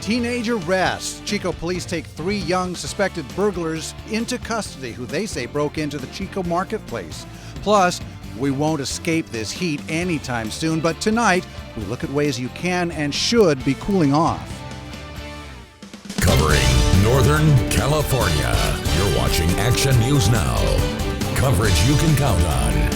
Teenage arrest. Chico police take 3 young suspected burglars into custody who they say broke into the Chico Marketplace. Plus, we won't escape this heat anytime soon, but tonight we look at ways you can and should be cooling off. Covering Northern California, you're watching Action News Now. Coverage you can count on.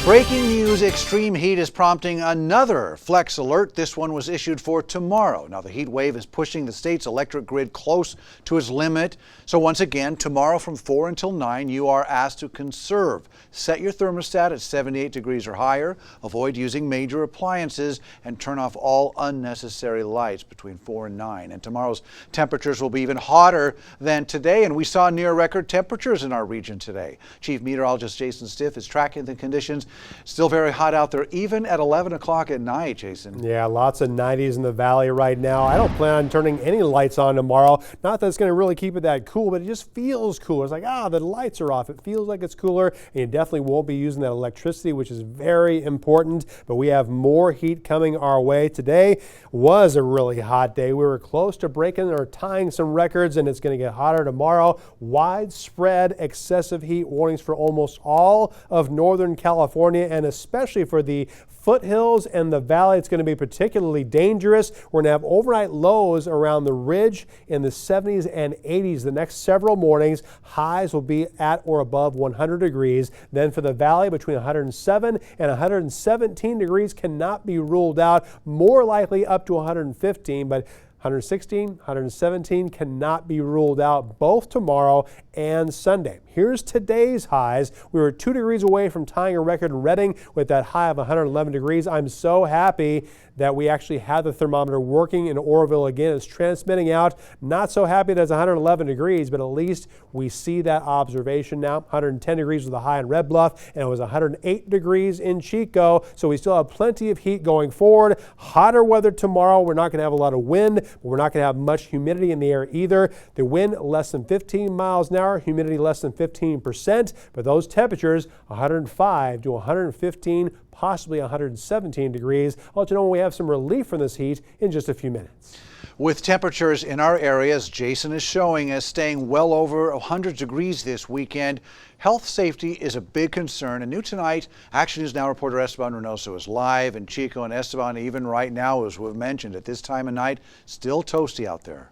Breaking news, extreme heat is prompting another flex alert. This one was issued for tomorrow. Now the heat wave is pushing the state's electric grid close to its limit. So once again, tomorrow from 4 until 9, you are asked to conserve. Set your thermostat at 78 degrees or higher. Avoid using major appliances and turn off all unnecessary lights between 4 and 9. And tomorrow's temperatures will be even hotter than today. And we saw near record temperatures in our region today. Chief Meteorologist Jason Stiff is tracking the conditions. Still very hot out there, even at 11 o'clock at night, Jason. Yeah, lots of 90s in the valley right now. I don't plan on turning any lights on tomorrow. Not that it's going to really keep it that cool, but it just feels cooler. It's like, the lights are off. It feels like it's cooler, and you definitely won't be using that electricity, which is very important. But we have more heat coming our way. Today was a really hot day. We were close to breaking or tying some records, and it's going to get hotter tomorrow. Widespread excessive heat warnings for almost all of Northern California, and especially for the foothills and the valley. It's going to be particularly dangerous. We're going to have overnight lows around the ridge in the 70s and 80s the next several mornings. Highs will be at or above 100 degrees. Then for the valley, between 107 and 117 degrees cannot be ruled out. More likely up to 115, but 116, 117 cannot be ruled out both tomorrow and Sunday. Here's today's highs. We were 2 degrees away from tying a record in Redding with that high of 111 degrees. I'm so happy that we actually have the thermometer working in Oroville again. It's transmitting out. Not so happy that it's 111 degrees, but at least we see that observation now. 110 degrees was the high in Red Bluff, and it was 108 degrees in Chico. So we still have plenty of heat going forward. Hotter weather tomorrow. We're not going to have a lot of wind, but we're not going to have much humidity in the air either. The wind less than 15 miles an hour, humidity less than 15%, but those temperatures 105 to 115, possibly 117 degrees. I'll let you know when we have some relief from this heat in just a few minutes. With temperatures in our areas, Jason is showing us staying well over 100 degrees this weekend. Health safety is a big concern, and new tonight, Action News Now reporter Esteban Reynoso is live in Chico, and Esteban, even right now, as we've mentioned, at this time of night, still toasty out there.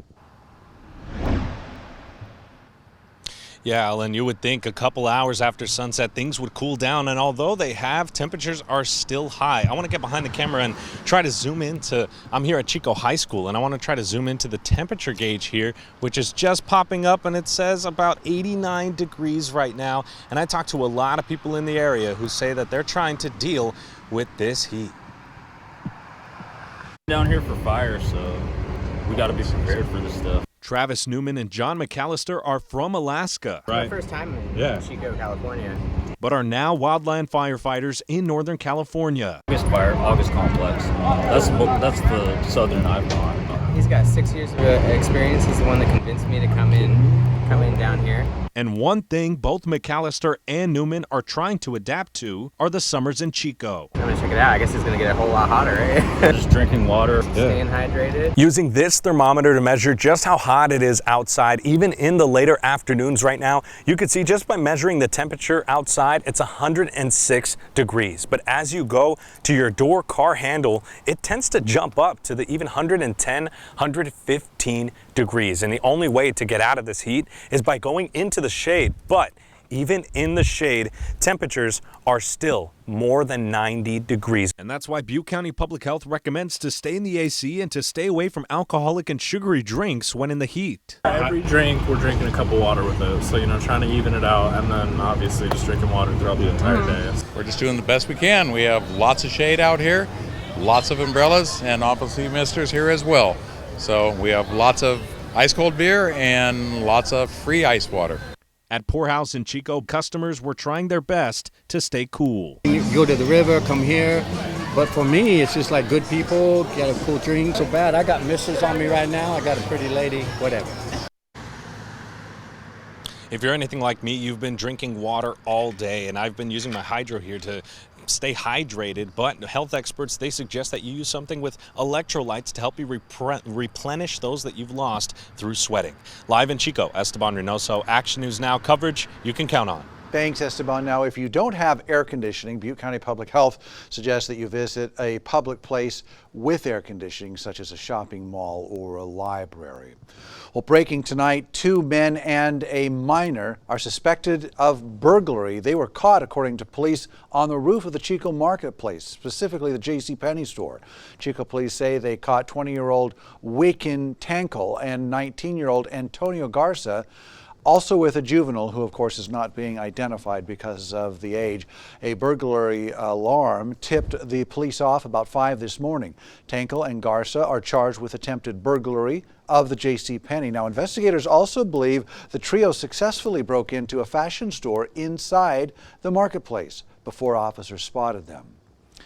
Yeah, Alan, you would think a couple hours after sunset things would cool down, and although they have, temperatures are still high. I want to get behind the camera and try to zoom into, I'm here at Chico High School, and I want to try to zoom into the temperature gauge here, which is just popping up, and it says about 89 degrees right now. And I talked to a lot of people in the area who say that they're trying to deal with this heat. Down here for fire, so we got to be prepared for this stuff. Travis Newman and John McAllister are from Alaska. Right. My first time in Chico, California. But are now wildland firefighters in Northern California. August Fire, August Complex. That's the southern I've gone. He's got 6 years of experience. He's the one that convinced me to come in down here. And one thing both McAllister and Newman are trying to adapt to are the summers in Chico. I'm gonna check it out. I guess it's gonna get a whole lot hotter, right? Just drinking water. Staying hydrated. Using this thermometer to measure just how hot it is outside, even in the later afternoons right now, you can see just by measuring the temperature outside, it's 106 degrees. But as you go to your door car handle, it tends to jump up to the even 110, 115 degrees. And the only way to get out of this heat is by going into the shade. But even in the shade, temperatures are still more than 90 degrees. And that's why Butte County Public Health recommends to stay in the AC and to stay away from alcoholic and sugary drinks when in the heat. Every drink, we're drinking a cup of water with it. So, trying to even it out, and then obviously just drinking water throughout the entire day. We're just doing the best we can. We have lots of shade out here, lots of umbrellas, and obviously misters here as well. So we have lots of ice cold beer and lots of free ice water. At Poorhouse in Chico, customers were trying their best to stay cool. You go to the river, come here, but for me, it's just like good people, get a cool drink. So bad, I got missiles on me right now, I got a pretty lady, whatever. If you're anything like me, you've been drinking water all day, and I've been using my hydro here to stay hydrated, but health experts, they suggest that you use something with electrolytes to help you replenish those that you've lost through sweating. Live in Chico, Esteban Reynoso, Action News Now coverage you can count on. Thanks, Esteban. Now, if you don't have air conditioning, Butte County Public Health suggests that you visit a public place with air conditioning, such as a shopping mall or a library. Well, breaking tonight, 2 men and a minor are suspected of burglary. They were caught, according to police, on the roof of the Chico Marketplace, specifically the JCPenney store. Chico police say they caught 20-year-old Wakin Tankel and 19-year-old Antonio Garza, also with a juvenile who, of course, is not being identified because of the age. A burglary alarm tipped the police off about 5 this morning. Tankel and Garza are charged with attempted burglary of the JCPenney. Now, investigators also believe the trio successfully broke into a fashion store inside the marketplace before officers spotted them.